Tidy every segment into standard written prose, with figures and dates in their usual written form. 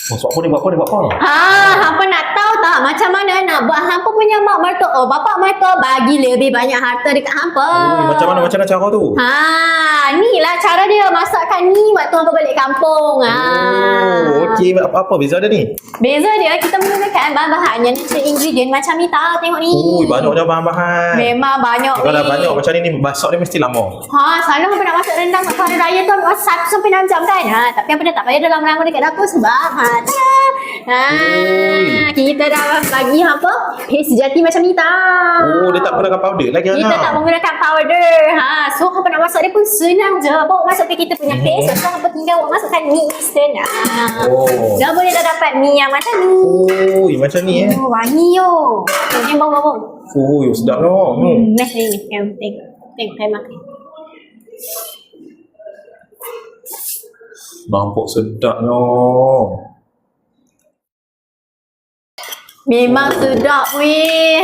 Buat apa ni? Buat apa? Hampa nak tahu tak macam mana nak buat hampa punya mak mertua, bapak mertua bagi lebih banyak harta dekat hampa. Macam mana cara tu? Ni lah cara dia masakkan ni waktu hampa balik kampung. Okey. Apa beza dia ni? Beza dia kita menggunakan bahan-bahan yang natural ingredient macam ni tau. Tengok ni. Banyaknya bahan-bahan. Memang banyak. Kalau dah banyak macam ni masak dia mesti lama. Selalu hampa nak masak rendang waktu hari raya tu ambil masa 1 sampai 6 jam kan. Tapi hampa dah tak payah dalam lama dekat dapur sebab kita dah bagi hampa paste sejati macam ni tau. Dia tak gunakan powder lagi Kita tak menggunakan powder. So hampa nak masak dia pun senang je. Bawa masuk ke kita punya paste. Lepas tu hampa tinggal bawa masukkan mi instant. Dah boleh dah dapat mi yang macam ni. Macam ni Wangi yo. Ni bau. Sedap tau. Nah ni. Tengok saya makan. Nampak sedapnya. Memang sedap weh.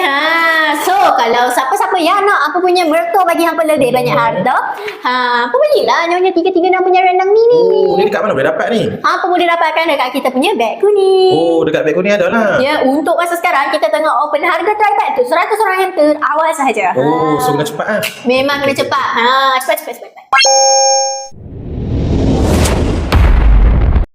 So kalau siapa-siapa yang nak apa punya mertua bagi hampa lebih banyak harta, hampa belilah Nyonya 33 nak punya rendang ni. Ni dekat mana boleh dapat ni? Hampa boleh dapatkan dekat kita punya beg kuning. Dekat beg kuning ada lah. Ya, untuk masa sekarang kita tengah open harga try bag tu 100 orang yang terawal sahaja. So kena cepat Memang kena cepat. Cepat.